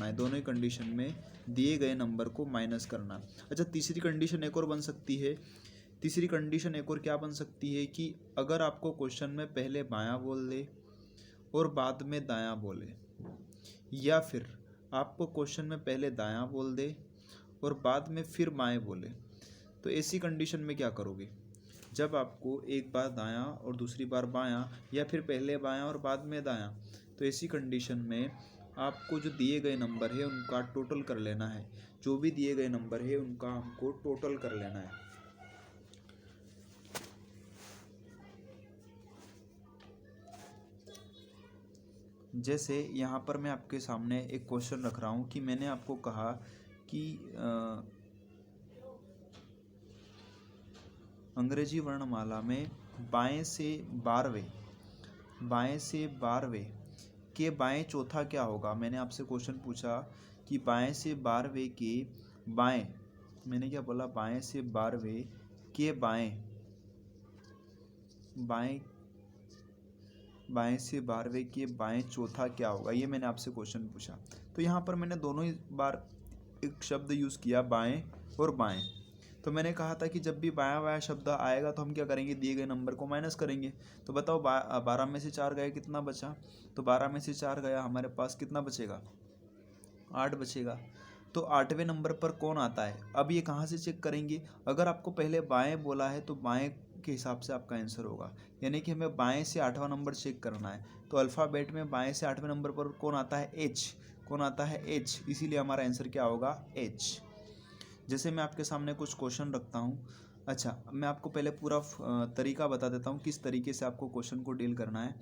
है, दोनों ही कंडीशन में दिए गए नंबर को माइनस करना है। अच्छा, तीसरी कंडीशन एक और बन सकती है। तीसरी कंडीशन एक और क्या बन सकती है कि अगर आपको क्वेश्चन में पहले बायां बोल दे और बाद में दायां बोले, या फिर आपको क्वेश्चन में पहले दायां बोल दे और बाद में फिर बाएं बोले, तो ऐसी कंडीशन में क्या करोगे? जब आपको एक बार दायां और दूसरी बार बायां, या फिर पहले बायां और बाद में दायां, तो ऐसी कंडीशन में आपको जो दिए गए नंबर है उनका टोटल कर लेना है। जो भी दिए गए नंबर है उनका हमको टोटल कर लेना है। जैसे यहाँ पर मैं आपके सामने एक क्वेश्चन रख रहा हूँ कि मैंने आपको कहा कि अंग्रेजी वर्णमाला में बाएं से 12वें के बाएं चौथा क्या होगा। मैंने आपसे क्वेश्चन पूछा कि बाएं से 12वें के बाएं, मैंने क्या बोला, बाएं से 12वें के बाएं से 12वें के बाएं चौथा क्या होगा, ये मैंने आपसे क्वेश्चन पूछा। तो यहाँ पर मैंने दोनों ही बार एक शब्द यूज़ किया, बाएं और बाएं। तो मैंने कहा था कि जब भी बायां बायां शब्द आएगा तो हम क्या करेंगे, दिए गए नंबर को माइनस करेंगे। तो बताओ 12 में से 4 गए, कितना बचा? तो 12 में से 4 गया, हमारे पास कितना बचेगा? 8 बचेगा। तो 8वें नंबर पर कौन आता है? अब ये कहाँ से चेक करेंगे? अगर आपको पहले बाएं बोला है तो बाएं के हिसाब से आपका आंसर होगा, यानी कि हमें बाएं से 8वां नंबर चेक करना है। तो अल्फ़ाबेट में बाएं से 8वें नंबर पर कौन आता है? एच। कौन आता है? एच। इसीलिए हमारा आंसर क्या होगा? एच। जैसे मैं आपके सामने कुछ क्वेश्चन रखता हूँ। अच्छा, मैं आपको पहले पूरा तरीका बता देता हूँ किस तरीके से आपको क्वेश्चन को डील करना है।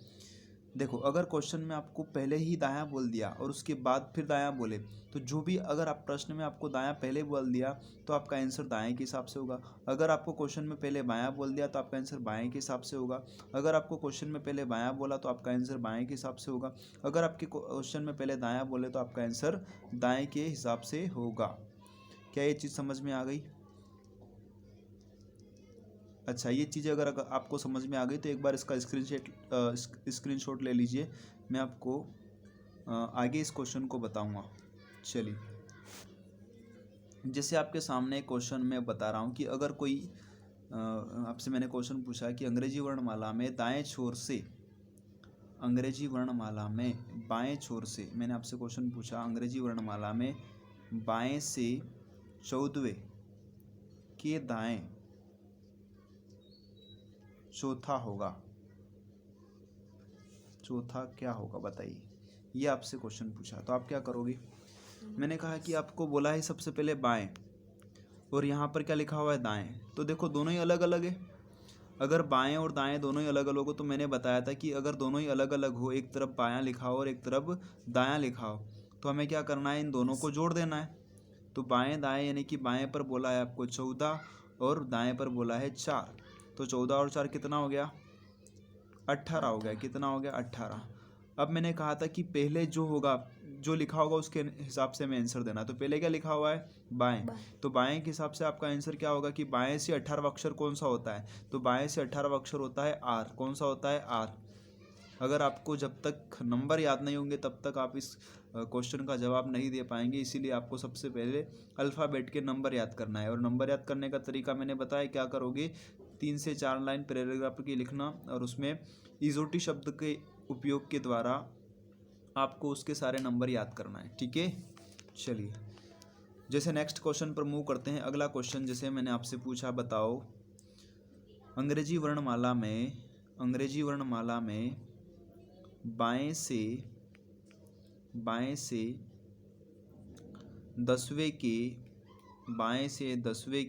देखो, अगर क्वेश्चन में आपको पहले ही दायां बोल दिया और उसके बाद फिर दायां बोले, तो जो भी, अगर आप प्रश्न में आपको दायां पहले बोल दिया तो आपका आंसर दाएं के हिसाब से होगा। अगर आपको क्वेश्चन में पहले बायां बोल दिया तो आपका आंसर बाएं के हिसाब से होगा। अगर आपको क्वेश्चन में पहले बायां बोला तो आपका आंसर बाएं के हिसाब से होगा। अगर आपके क्वेश्चन में पहले दायां बोले तो आपका आंसर दाएं के हिसाब से होगा। क्या ये चीज़ समझ में आ गई? अच्छा, ये चीज़ें अगर आपको समझ में आ गई तो एक बार इसका स्क्रीनशॉट ले लीजिए। मैं आपको आगे इस क्वेश्चन को बताऊंगा। चलिए, जैसे आपके सामने क्वेश्चन मैं बता रहा हूँ कि अगर कोई आपसे मैंने क्वेश्चन पूछा कि अंग्रेजी वर्णमाला में दाएं छोर से, अंग्रेजी वर्णमाला में बाएं छोर से, मैंने आपसे क्वेश्चन पूछा अंग्रेजी वर्णमाला में बाएं से 14वें के दाएं चौथा होगा, चौथा क्या होगा बताइए। ये आपसे क्वेश्चन पूछा तो आप क्या करोगे? मैंने कहा कि आपको बोला है सबसे पहले बाएं, और यहाँ पर क्या लिखा हुआ है? दाएं। तो देखो दोनों ही अलग अलग है। अगर बाएं और दाएं दोनों ही अलग अलग हो तो मैंने बताया था कि अगर दोनों ही अलग अलग हो, एक तरफ बायां लिखा हो और एक तरफ दायां लिखा हो, तो हमें क्या करना है? इन दोनों को जोड़ देना है। तो बाएं दाएं, यानी कि बाएं पर बोला है आपको 14 और दाएं पर बोला है 4, तो 14 और 4 कितना हो गया? 18 हो गया। कितना हो गया? 18। अब मैंने कहा था कि पहले जो होगा, जो लिखा होगा उसके हिसाब से हमें आंसर देना। तो पहले क्या लिखा हुआ है? बाएं। तो बाएं के हिसाब से आपका आंसर क्या होगा कि बाएं से 18वां अक्षर कौन सा होता है? तो बाएं से 18वां अक्षर होता है आर। कौन सा होता है? आर। अगर आपको जब तक नंबर याद नहीं होंगे तब तक आप इस क्वेश्चन का जवाब नहीं दे पाएंगे। इसीलिए आपको सबसे पहले अल्फ़ाबेट के नंबर याद करना है। और नंबर याद करने का तरीका मैंने बताया। क्या करोगे? 3 से 4 लाइन पैराग्राफ की लिखना और उसमें इजोटी शब्द के उपयोग के द्वारा आपको उसके सारे नंबर याद करना है। ठीक है, चलिए जैसे नेक्स्ट क्वेश्चन पर मूव करते हैं। अगला क्वेश्चन जैसे मैंने आपसे पूछा, बताओ अंग्रेजी वर्णमाला में बाएं से 10वें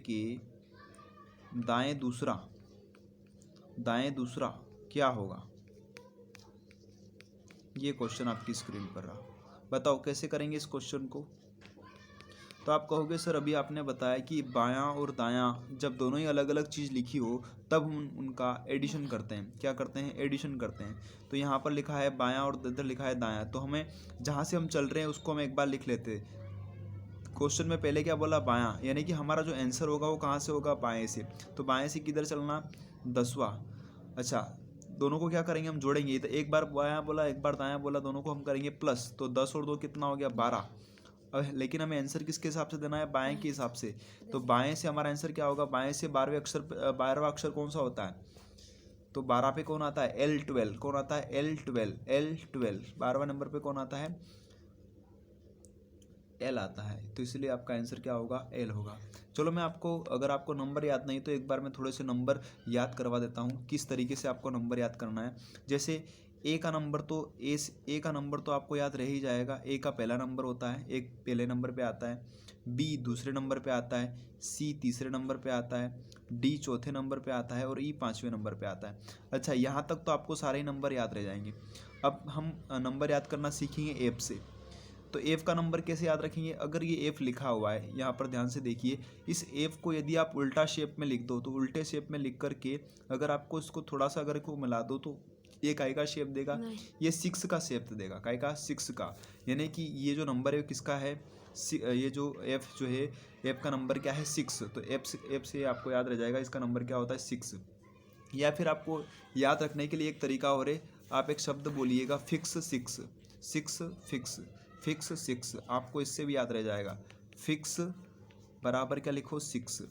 के दाएं दूसरा क्या होगा? ये क्वेश्चन आपकी स्क्रीन पर रहा। बताओ कैसे करेंगे इस क्वेश्चन को? तो आप कहोगे सर अभी आपने बताया कि बायां और दायां जब दोनों ही अलग अलग चीज़ लिखी हो तब हम उनका एडिशन करते हैं। क्या करते हैं? एडिशन करते हैं। तो यहाँ पर लिखा है बायां और इधर लिखा है दायां, तो हमें जहाँ से हम चल रहे हैं उसको हम एक बार लिख लेते हैं। क्वेश्चन में पहले क्या बोला? बायां, यानी कि हमारा जो आंसर होगा वो कहाँ से होगा? बाएं से। तो बाएं से किधर चलना? 10वां। अच्छा, दोनों को क्या करेंगे? हम जोड़ेंगे। तो एक बार बायां बोला, एक बार दायां बोला, दोनों को हम करेंगे प्लस। तो 10 और 2 कितना हो गया? 12। लेकिन हमें आंसर किसके हिसाब से देना है, बाएं के हिसाब से। तो बाएं से हमारा आंसर क्या होगा, बाएं से 12वां अक्षर कौन सा होता है, तो 12 पे कौन आता है, L12। कौन आता है, L12। 12वां नंबर पे कौन आता है, L आता है। तो इसलिए आपका आंसर क्या होगा, L होगा। चलो मैं आपको, अगर आपको नंबर याद नहीं तो एक बार मैं थोड़े से नंबर याद करवा देता हूँ किस तरीके से आपको नंबर याद करना है। जैसे ए का नंबर तो ए का नंबर तो आपको याद रह ही जाएगा। ए का पहला नंबर होता है, एक पहले नंबर पे आता है, बी दूसरे नंबर पे आता है, सी तीसरे नंबर पे आता है, डी चौथे नंबर पे आता है और ई 5वें नंबर पे आता है। अच्छा, यहाँ तक तो आपको सारे ही नंबर याद रह जाएंगे। अब हम नंबर याद करना सीखेंगे एफ से। तो एफ का नंबर कैसे याद रखेंगे, अगर ये एफ लिखा हुआ है यहाँ पर ध्यान से देखिए, इस एफ को यदि आप उल्टा शेप में लिख दो तो उल्टे शेप में लिख करके अगर आपको इसको थोड़ा सा अगर को मिला दो तो ये काय का शेप देगा, ये 6 का शेप देगा, काय का 6 का। यानी कि ये जो नंबर है किसका है, ये जो एफ जो है, एफ का नंबर क्या है 6। तो एफ से आपको याद रह जाएगा इसका नंबर क्या होता है 6। या फिर आपको याद रखने के लिए एक तरीका और है, आप एक शब्द बोलिएगा फिक्स 6, फिक्स फिक्स 6, आपको इससे भी याद रह जाएगा। फिक्स बराबर क्या लिखो 6,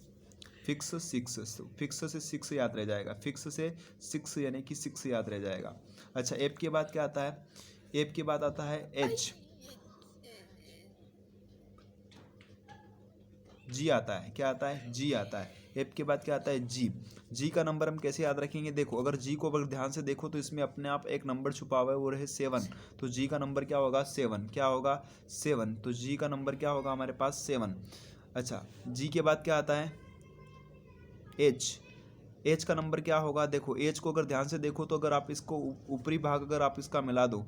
फिक्स 6, फिक्स से 6 याद रह जाएगा, फिक्स से 6 यानी कि 6 याद रह जाएगा। अच्छा, एफ के बाद क्या आता है, एफ के बाद आता है एच, जी आता है, क्या आता है, जी आता है। एफ के बाद क्या आता है, जी। जी का नंबर हम कैसे याद रखेंगे, देखो अगर जी को अगर ध्यान से देखो तो इसमें अपने आप एक नंबर छुपा हुआ है, वो रहे 7। तो जी का नंबर क्या होगा 7, क्या होगा 7। तो जी का नंबर क्या होगा हमारे पास 7। अच्छा, जी के बाद क्या आता है एच, एच का नंबर क्या होगा, देखो एच को अगर ध्यान से देखो तो अगर आप इसको ऊपरी भाग अगर आप इसका मिला दो,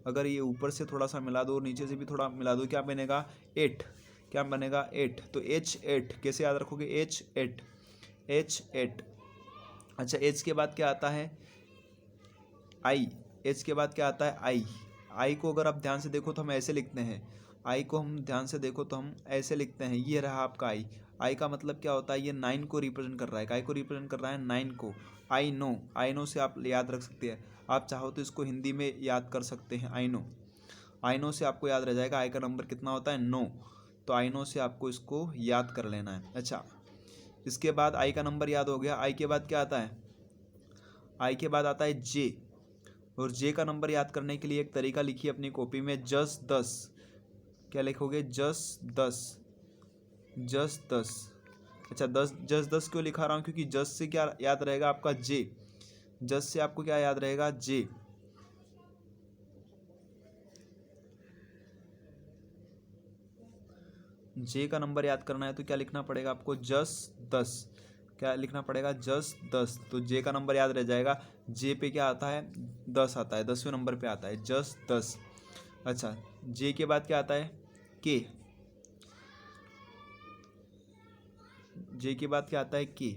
अगर ये ऊपर से थोड़ा सा मिला दो और नीचे से भी थोड़ा मिला दो, क्या बनेगा 8, क्या बनेगा 8। तो H8 कैसे याद रखोगे, H8, H8। अच्छा, H के बाद क्या आता है I, H के बाद क्या आता है I, I को अगर आप ध्यान से देखो तो हम ऐसे लिखते हैं, I को हम ध्यान से देखो तो हम ऐसे लिखते हैं, ये रहा आपका I का मतलब क्या होता है, ये 9 को रिप्रेजेंट कर रहा है, काय को रिप्रेजेंट कर रहा है 9 को। आई नो से आप याद रख सकते हैं, आप चाहो तो इसको हिंदी में याद कर सकते हैं, आई नो से आपको याद रह जाएगा आई का नंबर कितना होता है 9। तो आई नो से आपको इसको याद कर लेना है। अच्छा, इसके बाद आई का नंबर याद हो गया, आई के बाद क्या आता है, आई के बाद आता है जे। और जे का नंबर याद करने के लिए एक तरीका लिखिए अपनी कॉपी में, जस 10। क्या लिखोगे, जस 10, जस 10। अच्छा, जस 10 क्यों लिखा रहा हूँ, क्योंकि जस से क्या याद रहेगा आपका जे, जस से आपको क्या याद रहेगा जे। जे का नंबर याद करना है तो क्या लिखना पड़ेगा आपको, जस 10। क्या लिखना पड़ेगा, जस 10। तो जे का नंबर याद रह जाएगा, जे पे क्या आता है 10 आता है, 10वें नंबर पे आता है, जस 10। अच्छा, जे के बाद क्या आता है के, जे के बाद क्या आता है के।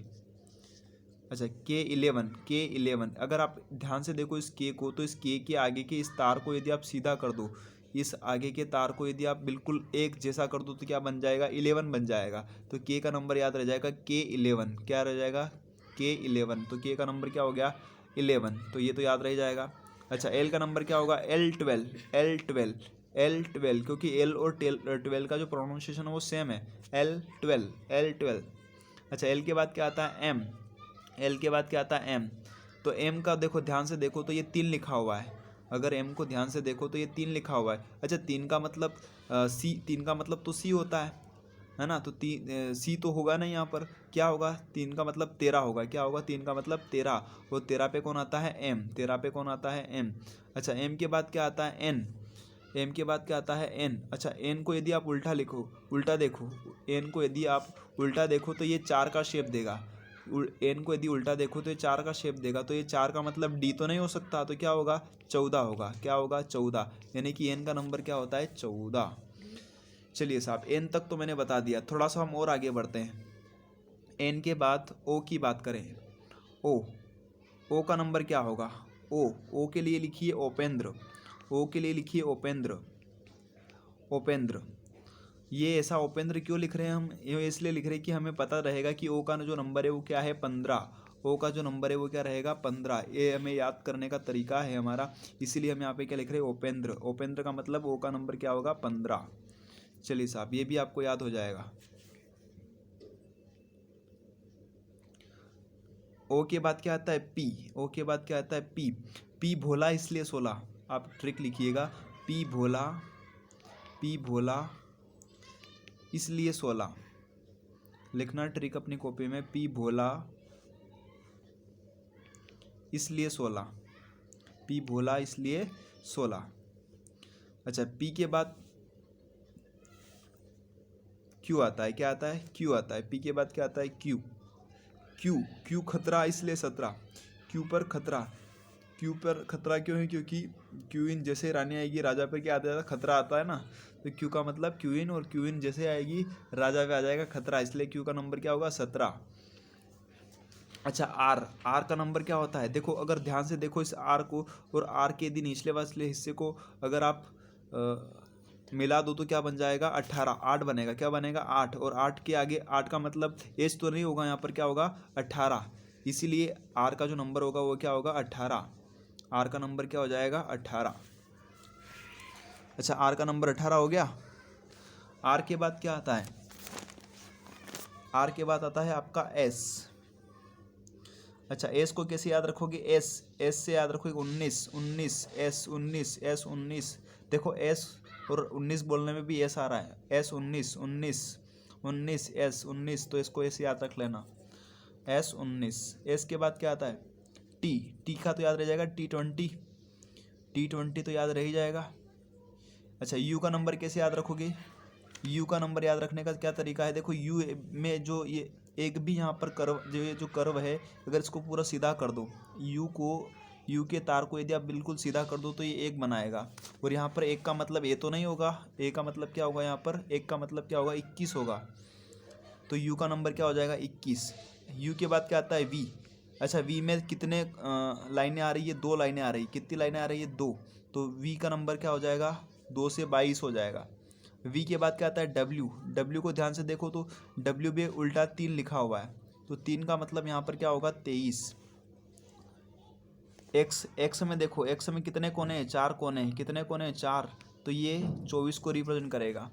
अच्छा, K11, अगर आप ध्यान से देखो इस के को, तो इस के आगे के इस तार को यदि आप सीधा कर दो, इस आगे के तार को यदि आप बिल्कुल एक जैसा कर दो तो क्या बन जाएगा, 11 बन जाएगा। तो के का नंबर याद रह जाएगा K11, क्या रह जाएगा K11। तो के का नंबर क्या हो गया 11, तो ये तो याद रह जाएगा। अच्छा, एल का नंबर क्या होगा L12, क्योंकि एल और 12 का जो प्रोनाउंसिएशन है वो सेम है, L12। अच्छा, एल के बाद क्या आता है एम, एल के बाद क्या आता है एम। तो एम का देखो ध्यान से देखो तो ये 3 लिखा हुआ है, अगर एम को ध्यान से देखो तो ये 3 लिखा हुआ है। अच्छा, 3 का मतलब सी, 3 का मतलब तो सी होता है ना, तो सी तो होगा ना यहाँ पर, क्या होगा 3 का मतलब 13 होगा, क्या होगा 3 का मतलब 13, वो 13 पे कौन आता है एम, 13 पे कौन आता है एम। अच्छा, एम के बाद क्या आता है एन, एम के बाद क्या आता है एन। अच्छा, एन को यदि आप उल्टा लिखो, उल्टा देखो, एन को यदि आप उल्टा देखो तो ये 4 का शेप देगा, एन को यदि उल्टा देखो तो ये 4 का शेप देगा। तो ये 4 का मतलब डी तो नहीं हो सकता, तो क्या होगा 14 होगा, क्या होगा 14, यानी कि एन का नंबर क्या होता है 14। चलिए साहब, एन तक तो मैंने बता दिया, थोड़ा सा हम और आगे बढ़ते हैं। एन के बाद ओ की बात करें, ओ का नंबर क्या होगा, ओ के लिए लिखिए उपेंद्र, ओ के लिए लिखिए उपेंद्र। ये ऐसा उपेंद्र क्यों लिख रहे हैं हम, ये इसलिए लिख रहे हैं कि हमें पता रहेगा कि ओ का जो नंबर है वो क्या है 15, ओ का जो नंबर है वो क्या रहेगा 15, ये हमें याद करने का तरीका है हमारा, इसीलिए हम यहाँ पे क्या लिख रहे हैं उपेंद्र। उपेंद्र का मतलब ओ का नंबर क्या होगा 15। चलिए साहब, ये भी आपको याद हो जाएगा। ओ के बाद क्या आता है? पी। ओ के बाद क्या आता है? पी। पी भोला इसलिए 16। आप ट्रिक लिखिएगा, पी भोला, पी भोला इसलिए 16। लिखना ट्रिक अपनी कॉपी में, पी भोला इसलिए 16, पी भोला इसलिए 16। अच्छा, पी के बाद क्यू आता है। क्या आता है? क्यू आता है। पी के बाद क्या आता है? क्यू। क्यू, क्यू खतरा इसलिए 17। क्यू पर खतरा, क्यू पर खतरा क्यों है? क्योंकि क्यूइन जैसे रानी आएगी राजा पर क्या आता है? खतरा आता है ना। तो क्यू का मतलब क्यूइन, और क्यूइन जैसे आएगी राजा पे आ जाएगा खतरा, इसलिए क्यू का नंबर क्या होगा? 17। अच्छा, आर। आर का नंबर क्या होता है? देखो, अगर ध्यान से देखो इस आर को, और आर के दिन निचले वाले हिस्से को अगर आप मिला दो तो क्या बन जाएगा? 18। 8 बनेगा। क्या बनेगा? 8। और 8 के आगे 8 का मतलब एज तो नहीं होगा, यहाँ पर क्या होगा? 18। इसीलिए आर का जो नंबर होगा वो क्या होगा? 18। आर का नंबर क्या हो जाएगा? 18। अच्छा, आर का नंबर 18 हो गया। आर के बाद क्या आता है? आर के बाद आता है आपका एस। अच्छा, एस को कैसे याद रखोगे? एस, एस से याद रखोगे 19। 19 एस 19 एस 19। देखो, एस और 19 बोलने में भी एस आ रहा है। एस 19 19 19 एस 19, तो इसको ऐसे याद रख लेना, एस 19। एस के बाद क्या आता है? टी। टी का तो याद रह जाएगा T20। T20 तो याद रह ही जाएगा। अच्छा, यू का नंबर कैसे याद रखोगे? यू का नंबर याद रखने का क्या तरीका है? देखो, यू में जो ये एक भी यहाँ पर कर्व, जो कर्व है, अगर इसको पूरा सीधा कर दो, यू के तार को यदि आप बिल्कुल सीधा कर दो तो ये एक बनाएगा। और यहाँ पर एक का मतलब ए तो नहीं होगा। ए का मतलब क्या होगा? यहाँ पर एक का मतलब क्या होगा? 21 होगा। तो यू का नंबर क्या हो जाएगा? 21। यू के बाद क्या आता है? वी। अच्छा, वी में कितने लाइनें आ रही है? 2 लाइनें आ रही है। कितनी लाइनें आ रही है? 2। तो वी का नंबर क्या हो जाएगा? 2 से 22 हो जाएगा। वी के बाद क्या आता है? डब्ल्यू। डब्ल्यू को ध्यान से देखो तो डब्ल्यू में उल्टा 3 लिखा हुआ है, तो 3 का मतलब यहाँ पर क्या होगा? 23। एक्स, एक्स में देखो, एक्स में कितने कोने हैं? 4 कोने हैं। कितने कोने हैं? 4। तो ये 24 को रिप्रेजेंट करेगा।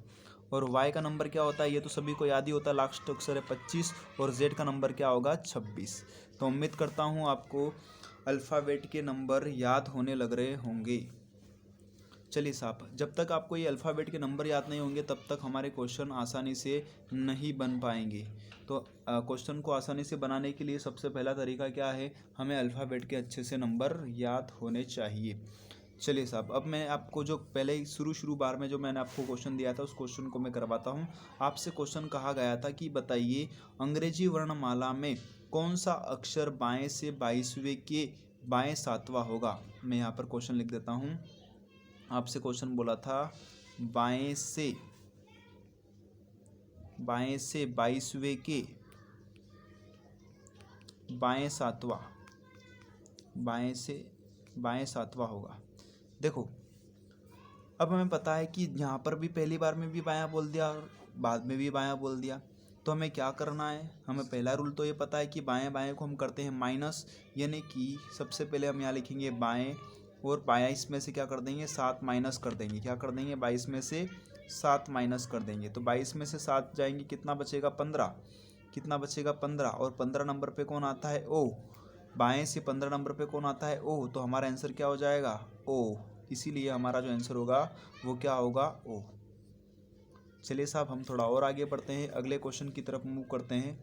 और वाई का नंबर क्या होता है? ये तो सभी को याद ही होता है, लास्ट अक्षर है 25। और जेड का नंबर क्या होगा? 26। तो उम्मीद करता हूँ आपको अल्फ़ाबेट के नंबर याद होने लग रहे होंगे। चलिए साहब, जब तक आपको ये अल्फ़ाबेट के नंबर याद नहीं होंगे तब तक हमारे क्वेश्चन आसानी से नहीं बन पाएंगे। तो क्वेश्चन को आसानी से बनाने के लिए सबसे पहला तरीका क्या है? हमें अल्फ़ाबेट के अच्छे से नंबर याद होने चाहिए। चलिए साहब, अब मैं आपको जो पहले ही शुरू बार में जो मैंने आपको क्वेश्चन दिया था उस क्वेश्चन को मैं करवाता हूँ। आपसे क्वेश्चन कहा गया था कि बताइए अंग्रेजी वर्णमाला में कौन सा अक्षर बाएं से 22वें के बाएं 7वां होगा। मैं यहाँ पर क्वेश्चन लिख देता हूँ। आपसे क्वेश्चन बोला था बाएं से 22वें के बाएं 7वां, बाएं से बाएं 7वां होगा। देखो, अब हमें पता है कि यहाँ पर भी पहली बार में भी बायां बोल दिया और बाद में भी बायां बोल दिया। तो हमें क्या करना है? हमें पहला रूल तो ये पता है कि बाएं बाएं को हम करते हैं माइनस, यानी कि सबसे पहले हम यहाँ लिखेंगे बाएं, और 22 में से क्या कर देंगे? 7 माइनस कर देंगे। क्या कर देंगे? 22 में से 7 माइनस कर देंगे। तो 22 में से 7 जाएंगे, कितना बचेगा? 15। कितना बचेगा? 15। और 15 नंबर पे कौन आता है? ओ। बाएं से 15 नंबर पे कौन आता है? ओ। तो हमारा आंसर क्या हो जाएगा? ओ। इसीलिए हमारा जो आंसर होगा वो क्या होगा? ओ। चलिए साहब, हम थोड़ा और आगे बढ़ते हैं, अगले क्वेश्चन की तरफ मूव करते हैं।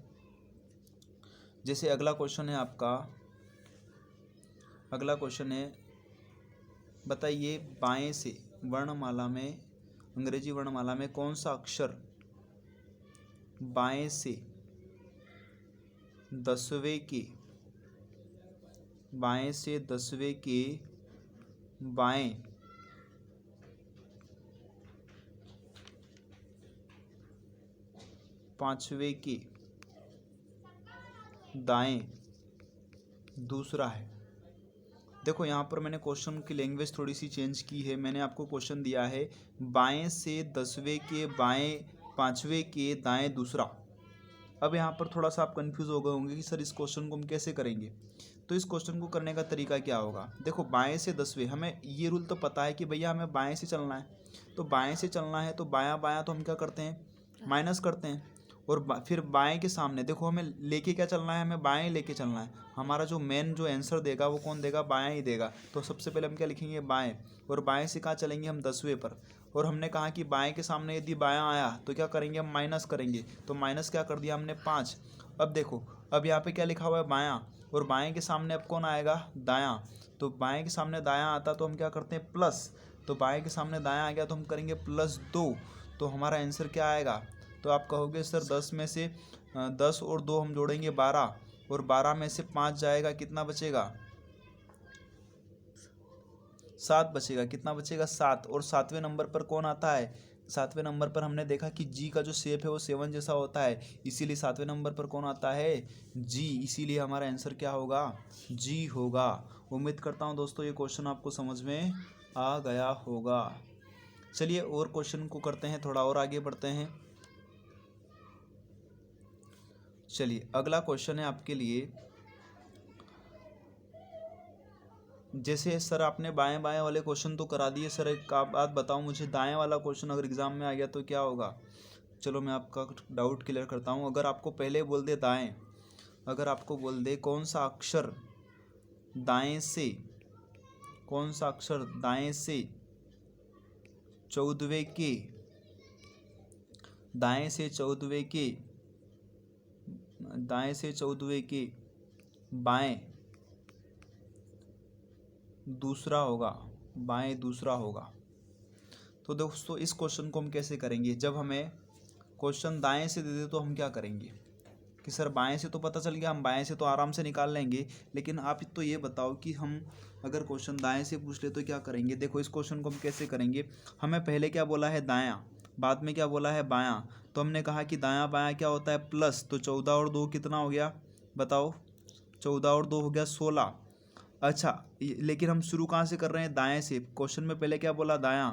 जैसे अगला क्वेश्चन है आपका, अगला क्वेश्चन है, बताइए बाएं से वर्णमाला में, अंग्रेजी वर्णमाला में कौन सा अक्षर बाएं से 10वें के, बाएं से 10वें के बाएं 5वें के दाएं दूसरा है। देखो, यहाँ पर मैंने क्वेश्चन की लैंग्वेज थोड़ी सी चेंज की है। मैंने आपको क्वेश्चन दिया है बाएं से 10वें के बाएं 5वें के दाएं दूसरा। अब यहाँ पर थोड़ा सा आप कंफ्यूज हो गए होंगे कि सर इस क्वेश्चन को हम कैसे करेंगे। तो इस क्वेश्चन को करने का तरीका क्या होगा? देखो, बाएं से 10वें, हमें ये रूल तो पता है कि भैया हमें बाएं से चलना है। तो बाएं से चलना है तो बायां बायां तो हम क्या करते हैं माइनस करते हैं, और फिर बाएं के सामने देखो हमें लेके क्या चलना है, हमें बाएं लेके चलना है। हमारा जो मेन जो आंसर देगा वो कौन देगा, बायां ही देगा। तो सबसे पहले हम क्या लिखेंगे, बाएं, और बाएं से कहाँ चलेंगे हम 10वें पर, और हमने कहा कि बाएं के सामने यदि बायां आया तो क्या करेंगे हम माइनस करेंगे, तो माइनस क्या कर दिया हमने 5। अब देखो अब यहाँ पे क्या लिखा हुआ है बायां, और बाएं के सामने अब कौन आएगा, दायां। तो बाएं के सामने दायां आता तो हम क्या करते हैं प्लस, तो बाएं के सामने दायां आ गया तो हम करेंगे +2। तो हमारा आंसर क्या आएगा, तो आप कहोगे सर 10 में से 10 और 2 हम जोड़ेंगे 12, और 12 में से 5 जाएगा, कितना बचेगा, 7 बचेगा। कितना बचेगा, 7। और 7वें नंबर पर कौन आता है, 7वें नंबर पर हमने देखा कि जी का जो शेप है वो 7 जैसा होता है, इसीलिए 7वें नंबर पर कौन आता है, जी। इसीलिए हमारा आंसर क्या होगा, जी होगा। उम्मीद करता हूँ दोस्तों ये क्वेश्चन आपको समझ में आ गया होगा। चलिए और क्वेश्चन को करते हैं, थोड़ा और आगे बढ़ते हैं। चलिए अगला क्वेश्चन है आपके लिए, जैसे सर आपने बाएं बाएं वाले क्वेश्चन तो करा दिए सर, एक बात बताओ मुझे, दाएं वाला क्वेश्चन अगर एग्जाम में आ गया तो क्या होगा। चलो मैं आपका डाउट क्लियर करता हूँ। अगर आपको पहले बोल दे दाएं, अगर आपको बोल दे कौन सा अक्षर दाएं से, कौन सा अक्षर दाएं से 14वें के, दाएं से 14वें के, दाएं से 14वें के बाएं दूसरा होगा, बाएं दूसरा होगा। तो दोस्तों इस क्वेश्चन को हम कैसे करेंगे, जब हमें क्वेश्चन दाएं से दे दे तो हम क्या करेंगे, कि सर बाएं से तो पता चल गया, हम बाएं से तो आराम से निकाल लेंगे, लेकिन आप तो ये बताओ कि हम अगर क्वेश्चन दाएं से पूछ ले तो क्या करेंगे। देखो इस क्वेश्चन को हम कैसे करेंगे, हमें पहले क्या बोला है दायां, बाद में क्या बोला है बायां, तो हमने कहा कि दायां बायां क्या होता है प्लस, तो 14 और 2 कितना हो गया बताओ, 14 और 2 हो गया 16। अच्छा लेकिन हम शुरू कहाँ से कर रहे हैं, दाएं से। क्वेश्चन में पहले क्या बोला दायां,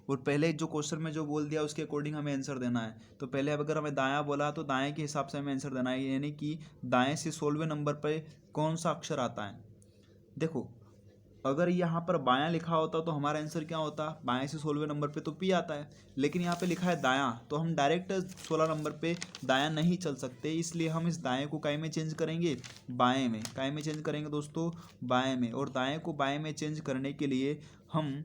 और पहले जो क्वेश्चन में जो बोल दिया उसके अकॉर्डिंग हमें आंसर देना है। तो पहले अगर हमें दायां बोला तो दाएं के हिसाब से हमें आंसर देना है, यानी कि दाएं से 16वें नंबर पर कौन सा अक्षर आता है। देखो अगर यहाँ पर बायां लिखा होता तो हमारा आंसर क्या होता, बाएं से 16वें नंबर पे तो पी आता है, लेकिन यहाँ पे लिखा है दायां, तो हम डायरेक्ट 16 नंबर पे दायां नहीं चल सकते, इसलिए हम इस दाएं को काय में चेंज करेंगे, बाएं में। काय में चेंज करेंगे दोस्तों, बाएं में। और दाएं को बाएं में चेंज करने के लिए हम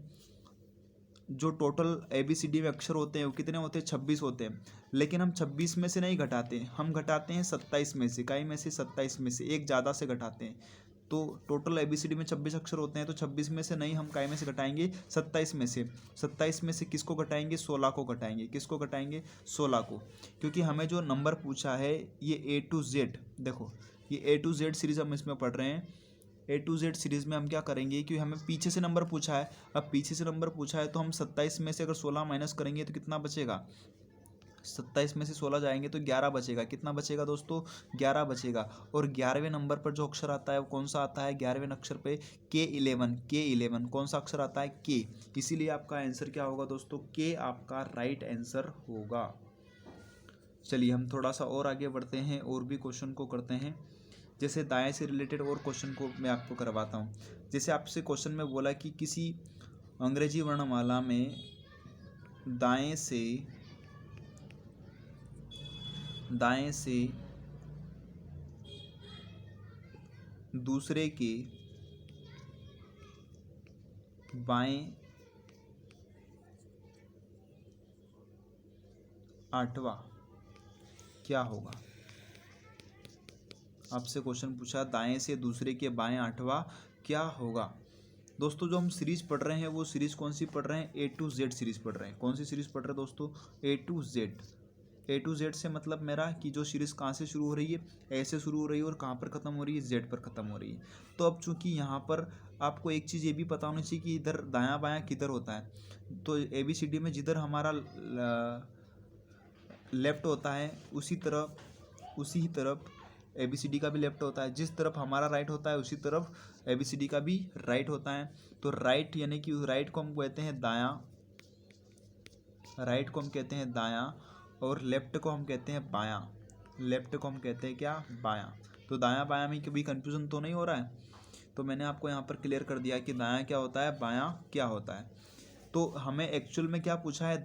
जो टोटल ABCD में अक्षर होते हैं वो कितने होते हैं, 26 होते हैं, लेकिन हम 26 में से नहीं घटाते, हम घटाते हैं 27 में से, काय में से 27 में से, एक ज़्यादा से घटाते हैं। तो टोटल ABCD में 26 अक्षर होते हैं, तो 26 में से नहीं हम काय में से घटाएंगे, 27 में से। 27 में से किसको घटाएंगे, 16 को घटाएंगे। किसको घटाएंगे, 16 को, क्योंकि हमें जो नंबर पूछा है ये A to Z, देखो ये A to Z सीरीज हम इसमें पढ़ रहे हैं। A to Z सीरीज में हम क्या करेंगे, क्योंकि हमें पीछे से नंबर पूछा है, अब पीछे से नंबर पूछा है तो हम 27 में से अगर 16 माइनस करेंगे तो कितना बचेगा, 27 में से 16 जाएंगे तो 11 बचेगा। कितना बचेगा दोस्तों, 11 बचेगा। और 11वें नंबर पर जो अक्षर आता है वो कौन सा आता है, 11वें अक्षर पे K11 कौन सा अक्षर आता है, K। इसीलिए आपका आंसर क्या होगा दोस्तों, K आपका राइट आंसर होगा। चलिए हम थोड़ा सा और आगे बढ़ते हैं और भी क्वेश्चन को करते हैं। जैसे दाएं से रिलेटेड और क्वेश्चन को मैं आपको करवाता हूँ। जैसे आपसे क्वेश्चन में बोला कि किसी अंग्रेजी वर्णमाला में दाएं से दूसरे के बाएं 8वां क्या होगा। आपसे क्वेश्चन पूछा दाएं से दूसरे के बाएं 8वां क्या होगा। दोस्तों जो हम सीरीज पढ़ रहे हैं वो सीरीज कौन सी पढ़ रहे हैं, A to Z सीरीज पढ़ रहे हैं। कौन सी सीरीज पढ़ रहे हैं दोस्तों, A to Z। A to Z से मतलब मेरा कि जो सीरीज कहाँ से शुरू हो रही है, A से शुरू हो रही है और कहाँ पर ख़त्म हो रही है, Z पर ख़त्म हो रही है। तो अब चूंकि यहाँ पर आपको एक चीज़ ये भी पता होनी चाहिए कि इधर दायां बायां किधर होता है। तो ABCD में जिधर हमारा लेफ्ट होता है उसी तरफ ABCD का भी लेफ्ट होता है। जिस तरफ हमारा राइट होता है उसी तरफ ABCD का भी राइट होता है। तो राइट यानी कि राइट को हम कहते हैं दायां, राइट को हम कहते हैं दायां, और लेफ्ट को हम कहते हैं बायां। लेफ्ट को हम कहते हैं क्या, बायां। तो दायां बायां में कभी कंफ्यूजन तो नहीं हो रहा है। तो मैंने आपको यहाँ पर क्लियर कर दिया कि दायां क्या होता है, बायां क्या होता है। तो तो हमें एक्चुअल में क्या पूछा है,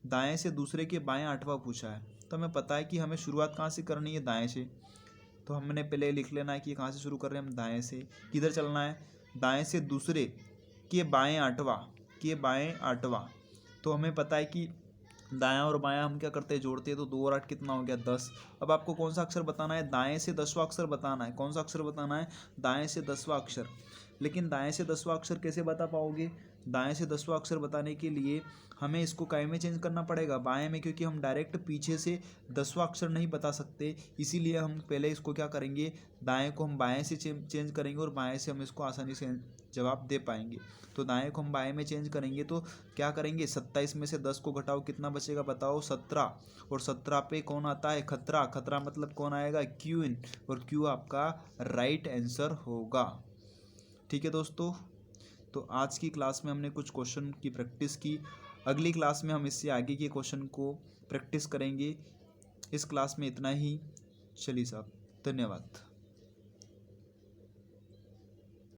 दाएं से दूसरे के बाएं 8वां पूछा है। तो हमें पता है कि हमें शुरुआत कहाँ से करनी है, दाएं से। तो हमने पहले लिख लेना है कि कहाँ से शुरू कर रहे हैं हम, दाएं से। किधर चलना है, दाएं से दूसरे के बाएं 8वां। तो हमें पता है कि दायां और बायां हम क्या करते हैं, जोड़ते हैं। तो 2 और 8 कितना हो गया, 10। अब आपको कौन सा अक्षर बताना है, दाएं से 10वां अक्षर बताना है। कौन सा अक्षर बताना है, दाएं से 10वां अक्षर। लेकिन दाएं से 10वां अक्षर कैसे बता पाओगे, दाएं से 10वां अक्षर बताने के लिए हमें इसको काय में चेंज करना पड़ेगा, बाएं में, क्योंकि हम डायरेक्ट पीछे से 10वां अक्षर नहीं बता सकते। इसीलिए हम पहले इसको क्या करेंगे, दाएं को हम बाएं से चेंज करेंगे और बाएं से हम इसको आसानी से जवाब दे पाएंगे। तो दाएं को हम बाएं में चेंज करेंगे तो क्या करेंगे, 27 में से 10 को घटाओ, कितना बचेगा बताओ, 17। और 17 पे कौन आता है, खतरा। खतरा मतलब कौन आएगा, क्यू इन। और क्यू आपका राइट आंसर होगा। ठीक है दोस्तों, तो आज की क्लास में हमने कुछ क्वेश्चन की प्रैक्टिस की। अगली क्लास में हम इससे आगे के क्वेश्चन को प्रैक्टिस करेंगे। इस क्लास में इतना ही। चलिए साहब, धन्यवाद।